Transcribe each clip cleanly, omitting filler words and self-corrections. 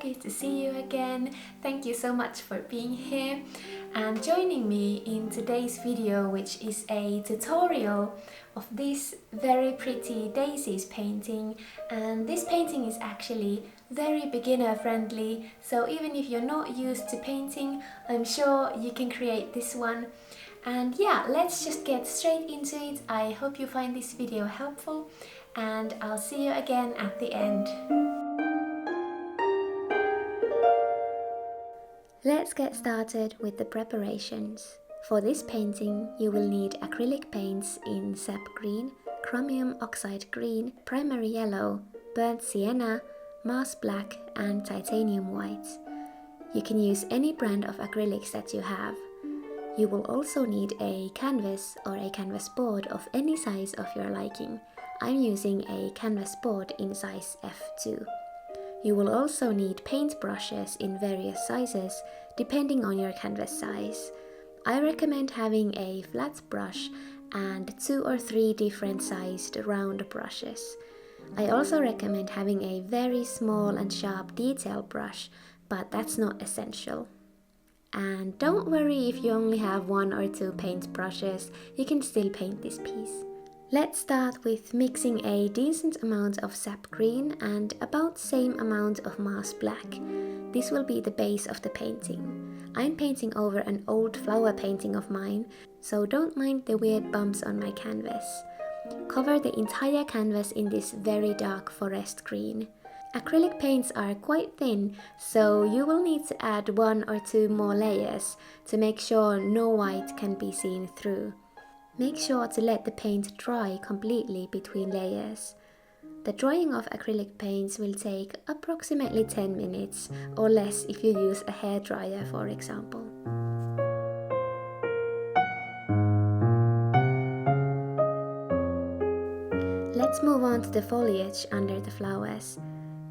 happy to see you again. Thank you so much for being here and joining me in today's video, which is a tutorial of this very pretty Daisies painting. And this painting is actually very beginner friendly, so even if you're not used to painting, I'm sure you can create this one. And yeah, let's just get straight into it. I hope you find this video helpful, and I'll see you again at the end. Let's get started with the preparations. For this painting, you will need acrylic paints in sap green, chromium oxide green, primary yellow, burnt sienna, Mars black and titanium white. You can use any brand of acrylics that you have. You will also need a canvas or a canvas board of any size of your liking. I'm using a canvas board in size F2. You will also need paint brushes in various sizes, depending on your canvas size. I recommend having a flat brush and 2 or 3 different sized round brushes. I also recommend having a very small and sharp detail brush, but that's not essential. And don't worry if you only have 1 or 2 paint brushes, you can still paint this piece. Let's start with mixing a decent amount of sap green and about same amount of Mars black. This will be the base of the painting. I'm painting over an old flower painting of mine, so don't mind the weird bumps on my canvas. Cover the entire canvas in this very dark forest green. Acrylic paints are quite thin, so you will need to add 1 or 2 more layers to make sure no white can be seen through. Make sure to let the paint dry completely between layers. The drying of acrylic paints will take approximately 10 minutes or less if you use a hairdryer, for example. Let's move on to the foliage under the flowers.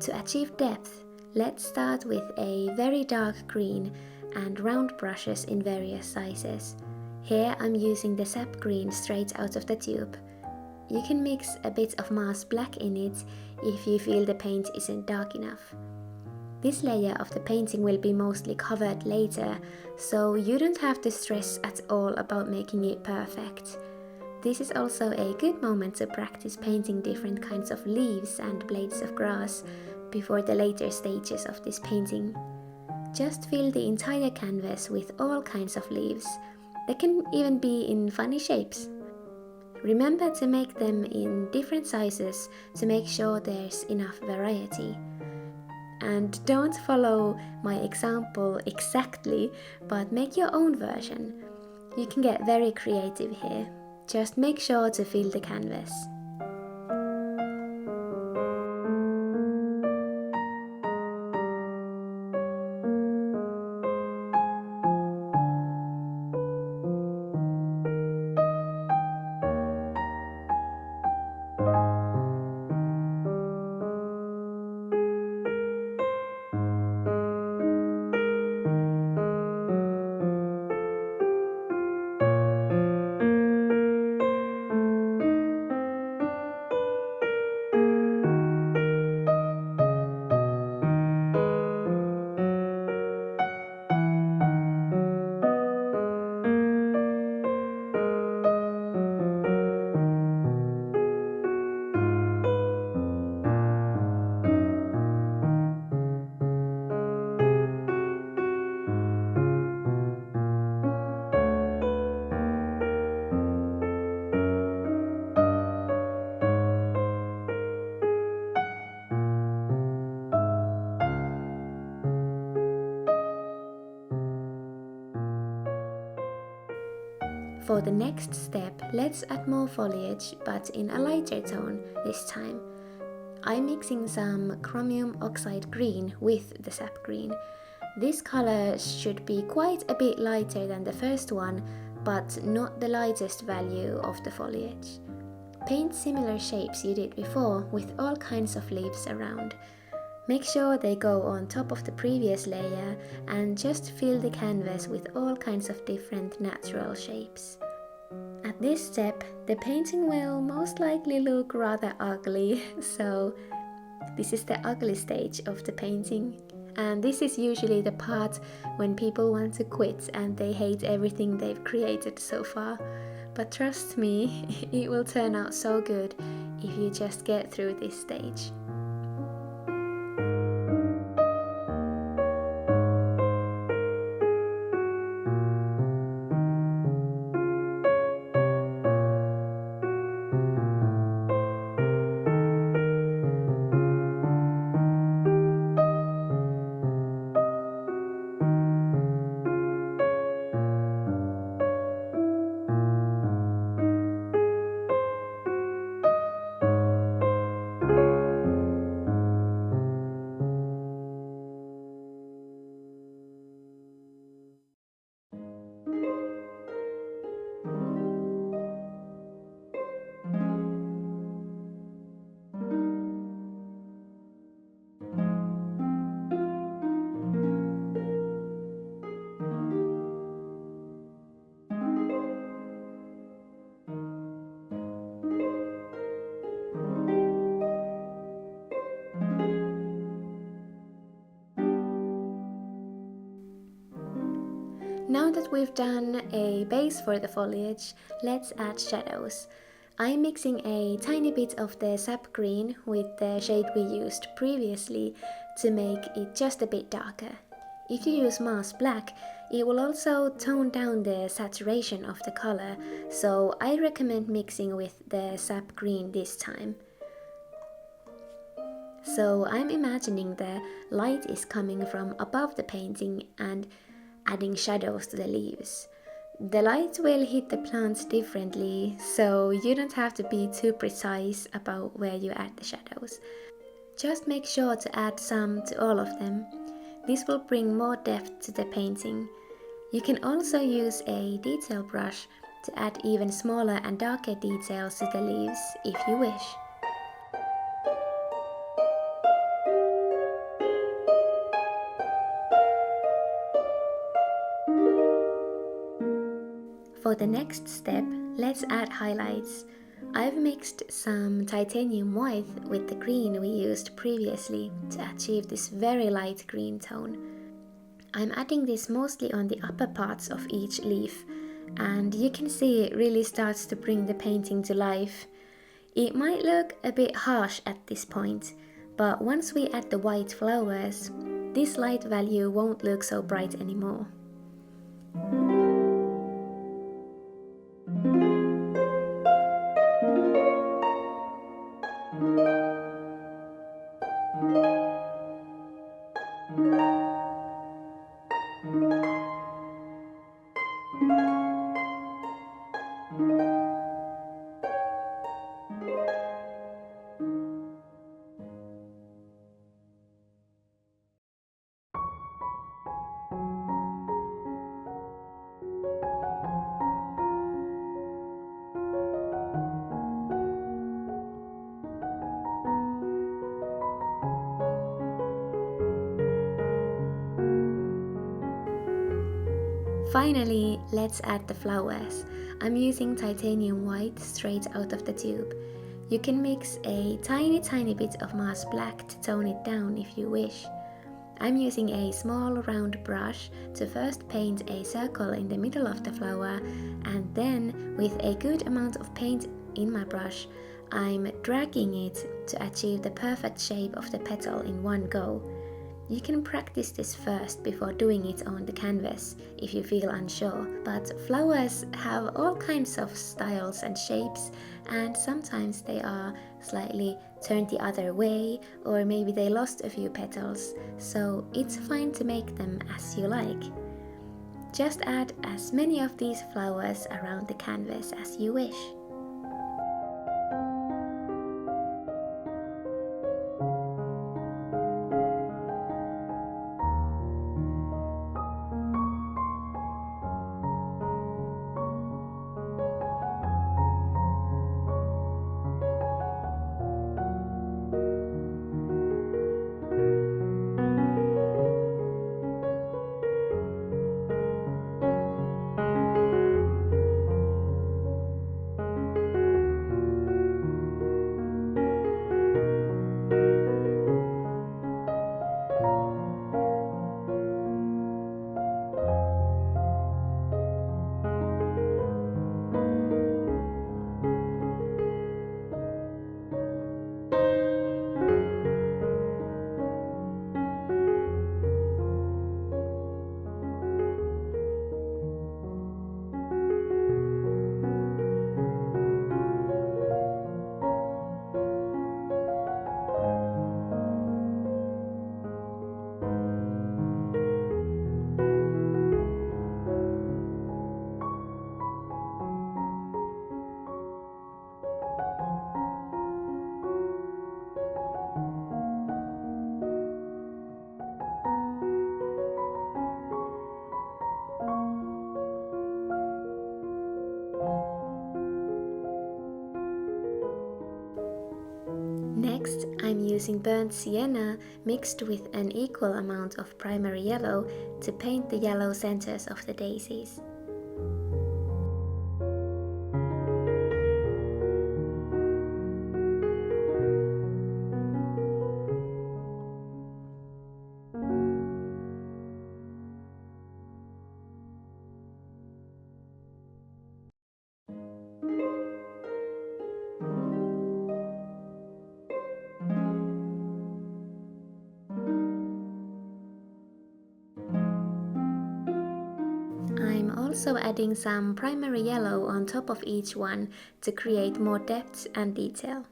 To achieve depth, let's start with a very dark green and round brushes in various sizes. Here I'm using the sap green straight out of the tube. You can mix a bit of Mars black in it if you feel the paint isn't dark enough. This layer of the painting will be mostly covered later, so you don't have to stress at all about making it perfect. This is also a good moment to practice painting different kinds of leaves and blades of grass before the later stages of this painting. Just fill the entire canvas with all kinds of leaves. They can even be in funny shapes. Remember to make them in different sizes to make sure there's enough variety. And don't follow my example exactly, but make your own version. You can get very creative here. Just make sure to fill the canvas. For the next step, let's add more foliage, but in a lighter tone this time. I'm mixing some chromium oxide green with the sap green. This color should be quite a bit lighter than the first one, but not the lightest value of the foliage. Paint similar shapes you did before with all kinds of leaves around. Make sure they go on top of the previous layer and just fill the canvas with all kinds of different natural shapes. At this step, the painting will most likely look rather ugly, so this is the ugly stage of the painting. And this is usually the part when people want to quit and they hate everything they've created so far. But trust me, it will turn out so good if you just get through this stage. Now that we've done a base for the foliage, let's add shadows. I'm mixing a tiny bit of the sap green with the shade we used previously to make it just a bit darker. If you use Mars Black, it will also tone down the saturation of the color, so I recommend mixing with the sap green this time. So I'm imagining the light is coming from above the painting and adding shadows to the leaves. The light will hit the plants differently, so you don't have to be too precise about where you add the shadows. Just make sure to add some to all of them. This will bring more depth to the painting. You can also use a detail brush to add even smaller and darker details to the leaves if you wish. For the next step, let's add highlights. I've mixed some titanium white with the green we used previously to achieve this very light green tone. I'm adding this mostly on the upper parts of each leaf, and you can see it really starts to bring the painting to life. It might look a bit harsh at this point, but once we add the white flowers, this light value won't look so bright anymore. Finally, let's add the flowers. I'm using titanium white straight out of the tube. You can mix a tiny bit of Mars Black to tone it down if you wish. I'm using a small round brush to first paint a circle in the middle of the flower, and then with a good amount of paint in my brush, I'm dragging it to achieve the perfect shape of the petal in one go. You can practice this first before doing it on the canvas if you feel unsure, but flowers have all kinds of styles and shapes, and sometimes they are slightly turned the other way, or maybe they lost a few petals, so it's fine to make them as you like. Just add as many of these flowers around the canvas as you wish. Next, I'm using burnt sienna mixed with an equal amount of primary yellow to paint the yellow centers of the daisies. I'm also adding some primary yellow on top of each one to create more depth and detail.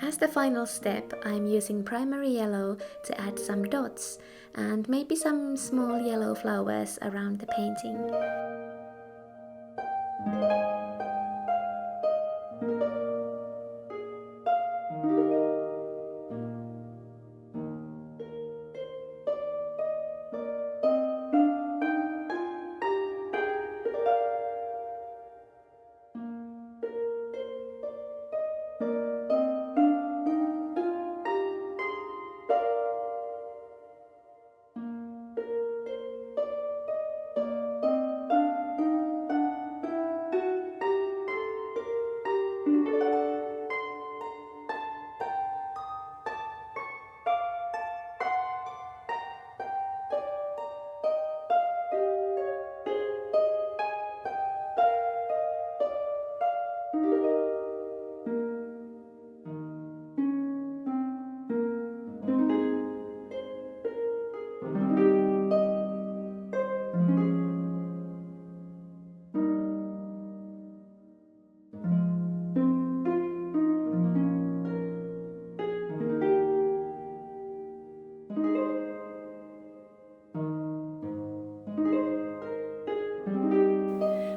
As the final step, I'm using primary yellow to add some dots and maybe some small yellow flowers around the painting.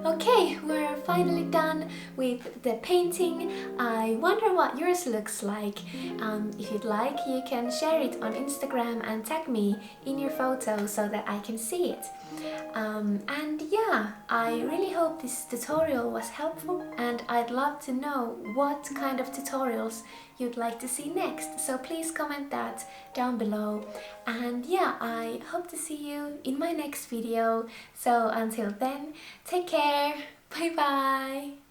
Okay, we're finally done with the painting. I wonder what yours looks like. If you'd like, you can share it on Instagram and tag me in your photo so that I can see it. And yeah, I really hope this tutorial was helpful, and I'd love to know what kind of tutorials you'd like to see next, so please comment that down below. And yeah, I hope to see you in my next video. So until then, take care, bye bye!